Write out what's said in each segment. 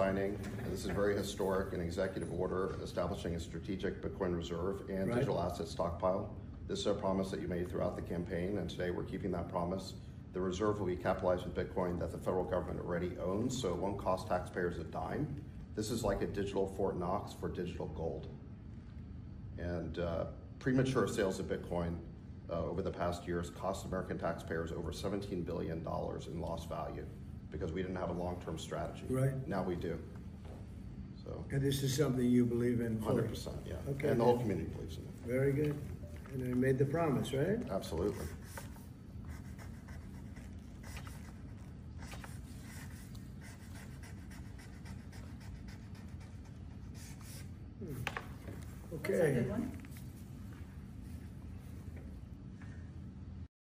signing, this is very historic, an executive order establishing a strategic Bitcoin reserve and digital asset stockpile. This is a promise that you made throughout the campaign, and today we're keeping that promise. The reserve will be capitalized with Bitcoin that the federal government already owns, so it won't cost taxpayers a dime. This is like a digital Fort Knox for digital gold. And premature sales of Bitcoin over the past years cost American taxpayers over $17 billion in lost value because we didn't have a long-term strategy. Right. Now we do. So. And this is something you believe in fully? 100%, yeah. Okay. And the whole community believes in it. Very good. And I made the promise, right? Absolutely. Okay.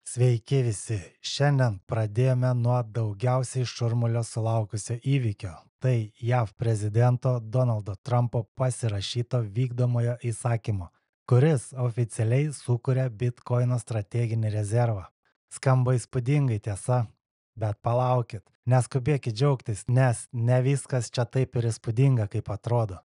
Sveiki visi. Šiandien pradėjome nuo daugiausiai šurmulio sulaukusio įvykio. Tai JAV prezidento Donaldo Trumpo pasirašyto vykdomojo įsakymo, kuris oficialiai sukuria Bitcoino strateginį rezervą. Skamba įspūdingai, tiesa, bet palaukit, neskubėkit džiaugtis, nes ne viskas čia taip ir įspūdinga, kaip atrodo.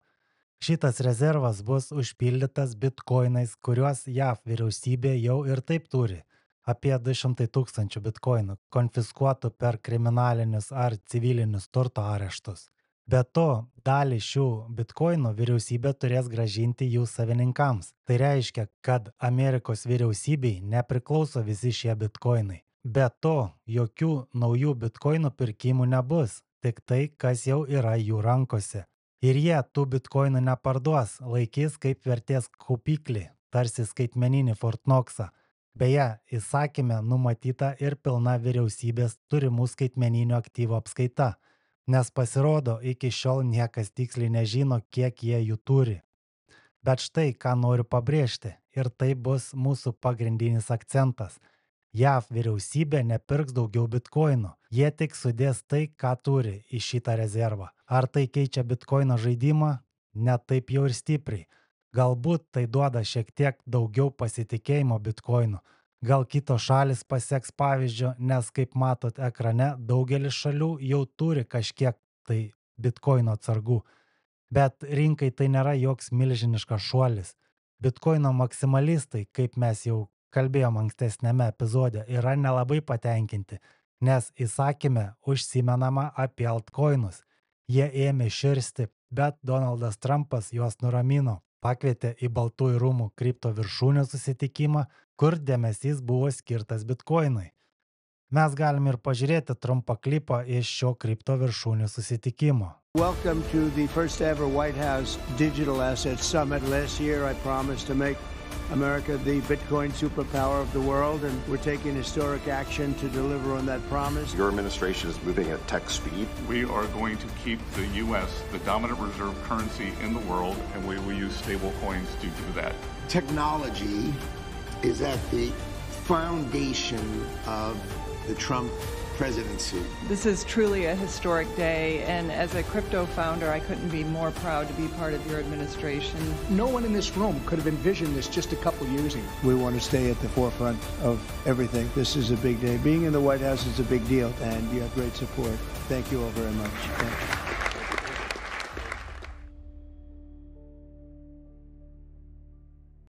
Šitas rezervas bus užpildytas bitkoinais, kuriuos JAV vyriausybė jau ir taip turi. Apie 200 000 bitkoinų konfiskuotų per kriminalinius ar civilinius turto areštus. Be to, dalį šių bitkoinų vyriausybė turės grąžinti jų savininkams. Tai reiškia, kad Amerikos vyriausybei nepriklauso visi šie bitkoinai. Be to, jokių naujų bitkoinų pirkimų nebus, tik tai, kas jau yra jų rankose. Ir jie tų bitkoinų neparduos, laikys kaip vertės kaupiklį, tarsi skaitmeninį Fort Knoxą. Beje, įsakyme numatyta ir pilna vyriausybės turimų skaitmeninių aktyvų apskaita, nes pasirodo, iki šiol niekas tiksliai nežino, kiek jie jų turi. Bet štai, ką noriu pabrėžti, ir tai bus mūsų pagrindinis akcentas. JAV vyriausybė nepirks daugiau bitkoinų, jie tik sudės tai, ką turi į šitą rezervą. Ar tai keičia bitkoino žaidimą? Ne taip jau ir stipriai. Galbūt tai duoda šiek tiek daugiau pasitikėjimo bitkoinu. Gal kitos šalis paseks pavyzdžio, nes kaip matot ekrane, daugelis šalių jau turi kažkiek tai bitkoino atsargų. Bet rinkai tai nėra joks milžiniškas šuolis. Bitkoino maksimalistai, kaip mes jau kalbėjom ankstesnėme epizode, yra nelabai patenkinti, nes įsakyme užsimenama apie altcoinus. Jie ėmė širsti, bet Donaldas Trumpas juos nuramino. Pakvietė į Baltųjų rūmų kripto viršūnių susitikimą, kur dėmesys buvo skirtas bitkoinui. Mes galim ir pažiūrėti trumpą klipą iš šio kripto viršūnių susitikimo. Welcome to the first ever White House Digital Assets Summit. Last year I promised to make America the Bitcoin superpower of the world, and we're taking historic action to deliver on that promise. Your administration is moving at tech speed. We are going to keep the U.S. the dominant reserve currency in the world, and we will use stable coins to do that. Technology is at the foundation of the Trump presidency. This is truly a historic day, and as a crypto founder, I couldn't be more proud to be part of your administration. No one in this room could have envisioned this just a couple years ago. We want to stay at the forefront of everything. This is a big day. Being in the White House is a big deal, and you have great support. Thank you all very much. Thank you.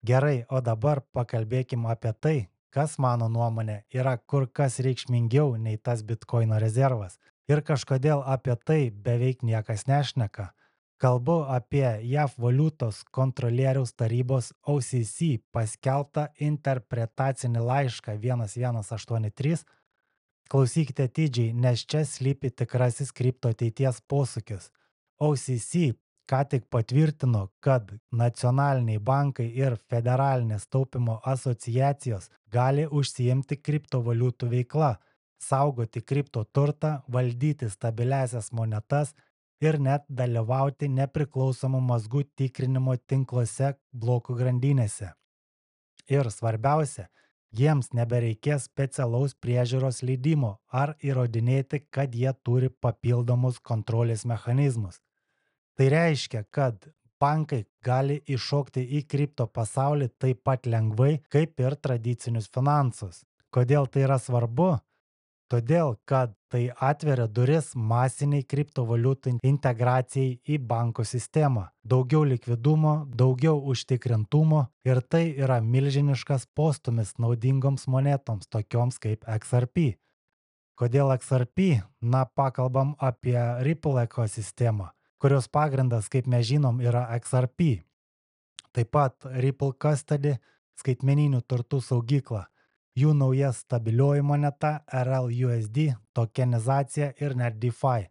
Gerai, o dabar pakalbėkim apie tai, kas mano nuomonė yra kur kas reikšmingiau nei tas bitkoino rezervas. Ir kažkodėl apie tai beveik niekas nešneka. Kalbu apie JAV valiutos kontrolieriaus tarybos OCC paskelbtą interpretacinį laišką 1183. Klausykite atidžiai, nes čia slypi tikrasis kripto ateities posūkis. OCC ką tik patvirtino, kad nacionaliniai bankai ir federalinės taupymo asociacijos gali užsiimti kriptovaliutų veikla, saugoti kripto turtą, valdyti stabiliasias monetas ir net dalyvauti nepriklausomų mazgų tikrinimo tinkluose blokų grandinėse. Ir svarbiausia, jiems nebereikės specialaus priežiūros leidimo ar įrodinėti, kad jie turi papildomus kontrolės mechanizmus. Tai reiškia, kad bankai gali įšokti į kripto pasaulį taip pat lengvai, kaip ir tradicinius finansus. Kodėl tai yra svarbu? Todėl, kad tai atveria duris masiniai kriptovaliutų integracijai į bankų sistemą. Daugiau likvidumo, daugiau užtikrintumo ir tai yra milžiniškas postumis naudingoms monetoms, tokioms kaip XRP. Kodėl XRP? Na, pakalbam apie Ripple ekosistemą, kurios pagrindas, kaip mes žinom, yra XRP. Taip pat Ripple Custody, skaitmeninių turtų saugykla, jų nauja stabilioji moneta RLUSD, tokenizacija ir net DeFi.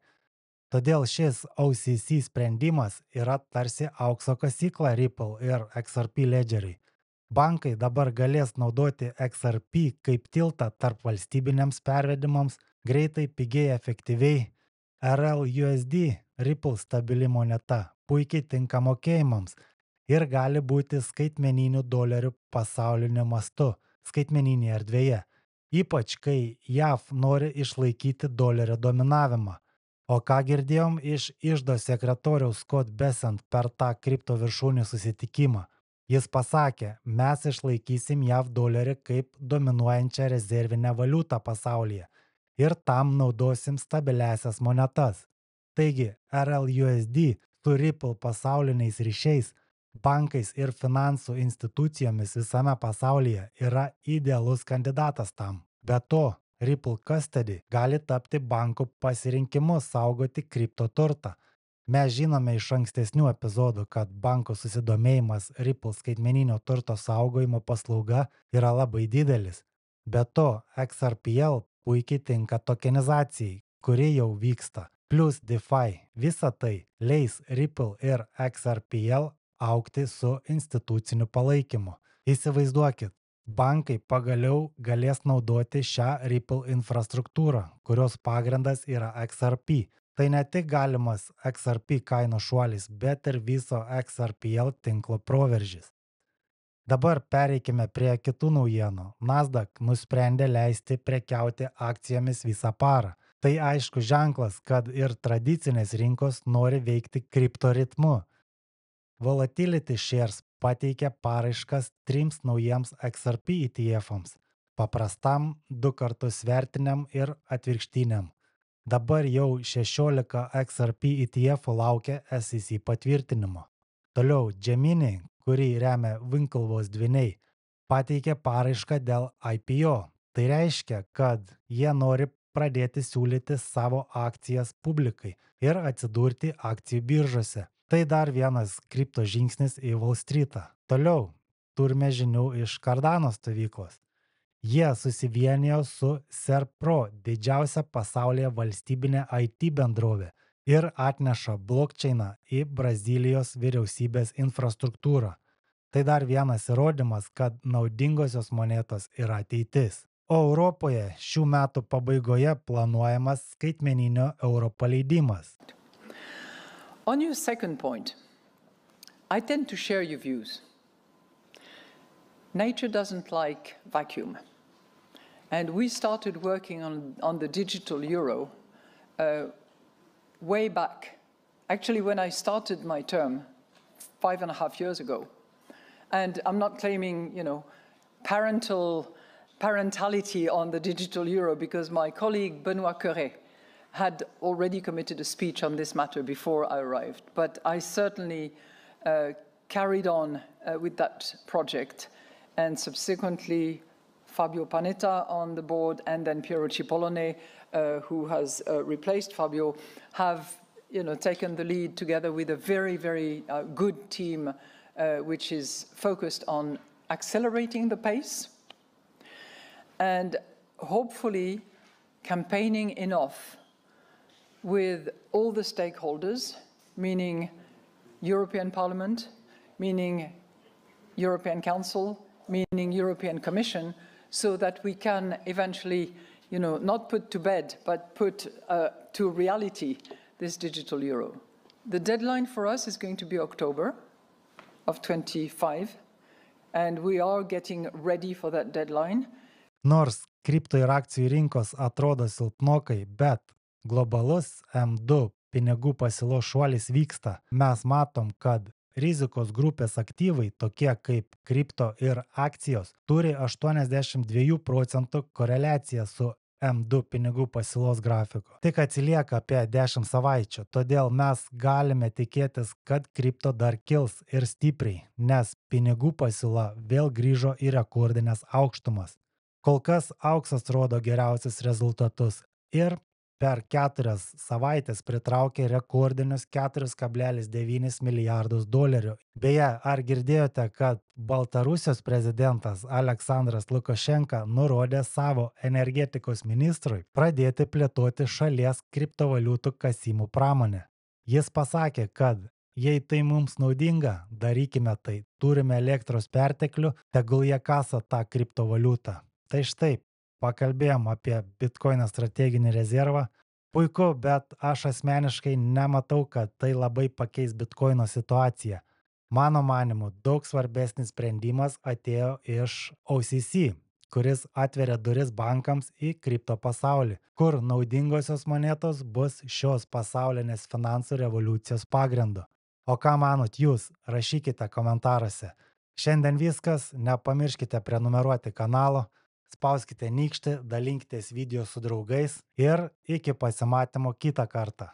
Todėl šis OCC sprendimas yra tarsi aukso kasykla Ripple ir XRP ledgeriai. Bankai dabar galės naudoti XRP kaip tiltą tarp valstybiniams pervedimams greitai, pigiai, efektyviai. RLUSD, Ripple stabili moneta, puikiai tinka mokėjimams ir gali būti skaitmeninių dolerių pasauliniu mastu, skaitmeninėje erdvėje, ypač kai JAV nori išlaikyti dolerio dominavimą. O ką girdėjom iš iždo sekretoriaus Scott Bessent per tą kripto viršūnių susitikimą? Jis pasakė, mes išlaikysim JAV dolerį kaip dominuojančią rezervinę valiutą pasaulyje ir tam naudosim stabiliasias monetas. Taigi, RLUSD su Ripple pasauliniais ryšiais, bankais ir finansų institucijomis visame pasaulyje yra idealus kandidatas tam. Be to, Ripple Custody gali tapti bankų pasirinkimu saugoti kriptoturtą. Mes žinome iš ankstesnių epizodų, kad bankų susidomėjimas Ripple skaitmeninio turto saugojimo paslauga yra labai didelis. Be to, XRPL puikiai tinka tokenizacijai, kuri jau vyksta. Plus DeFi. Visa tai leis Ripple ir XRPL augti su instituciniu palaikymu. Įsivaizduokit, bankai pagaliau galės naudoti šią Ripple infrastruktūrą, kurios pagrindas yra XRP. Tai ne tik galimas XRP kainų šuolis, bet ir viso XRPL tinklo proveržis. Dabar pereikime prie kitų naujienų. Nasdaq nusprendė leisti prekiauti akcijomis visą parą. Tai aišku ženklas, kad ir tradicinės rinkos nori veikti kripto ritmu. Volatility Shares pateikė paraiškas 3 naujiems XRP ETF-ams – paprastam, 2 kartus svertiniam ir atvirkštiniam. Dabar jau 16 XRP ETF laukia SEC patvirtinimo. Toliau Gemini, kurį remia Winklevoss dvyniai, pateikė paraišką dėl IPO. Tai reiškia, kad jie nori pradėti siūlyti savo akcijas publikai ir atsidurti akcijų biržose. Tai dar vienas kripto žingsnis į Wall Streetą. Toliau turime žinių iš Cardano stovyklos. Jie susivienijo su Serpro, didžiausia pasaulyje valstybinė IT bendrovė, ir atneša blockchainą į Brazilijos vyriausybės infrastruktūrą. Tai dar vienas įrodymas, kad naudingosios monetos yra ateitis. O Europoje šių metų pabaigoje planuojamas skaitmeninio euro paleidimas. On your second point, I tend to share your views. Nature doesn't like vacuum. And we started working on the digital euro way back. Actually, when I started my term 5.5 years ago. And I'm not claiming, parentality on the digital euro because my colleague Benoît Cœuré had already committed a speech on this matter before I arrived. But I certainly carried on with that project, and subsequently Fabio Panetta on the board and then Piero Cipollone, who has replaced Fabio, have taken the lead together with a very, very good team which is focused on accelerating the pace and hopefully campaigning enough with all the stakeholders, meaning European Parliament, meaning European Council, meaning European Commission, so that we can eventually, not put to bed, but put to reality this digital euro. The deadline for us is going to be October of 25, and we are getting ready for that deadline. Nors kripto ir akcijų rinkos atrodo silpnokai, bet globalus M2 pinigų pasiūlos šuolis vyksta. Mes matom, kad rizikos grupės aktyvai, tokie kaip kripto ir akcijos, turi 82% koreliaciją su M2 pinigų pasiūlos grafiko. Tik atsilieka apie 10 savaičių, todėl mes galime tikėtis, kad kripto dar kils ir stipriai, nes pinigų pasiūla vėl grįžo į rekordinės aukštumas. Kol kas auksas rodo geriausius rezultatus ir per 4 savaitės pritraukė rekordinius 4,9 milijardus dolerių. Beje, ar girdėjote, kad Baltarusijos prezidentas Aleksandras Lukašenka nurodė savo energetikos ministrui pradėti plėtoti šalies kriptovaliutų kasimų pramonę? Jis pasakė, kad jei tai mums naudinga, darykime tai. Turime elektros perteklių, tegul jie kasa tą kriptovaliutą. Tai štai, pakalbėjom apie Bitcoino strateginį rezervą. Puiku, bet aš asmeniškai nematau, kad tai labai pakeis Bitcoino situaciją. Mano manimu, daug svarbesnis sprendimas atėjo iš OCC, kuris atveria duris bankams į kripto pasaulį, kur naudingosios monetos bus šios pasaulinės finansų revoliucijos pagrindu. O ką manot jūs? Rašykite komentaruose. Šiandien viskas, nepamirškite prenumeruoti kanalo, spauskite nykštį, dalinkitės video su draugais ir iki pasimatymo kitą kartą.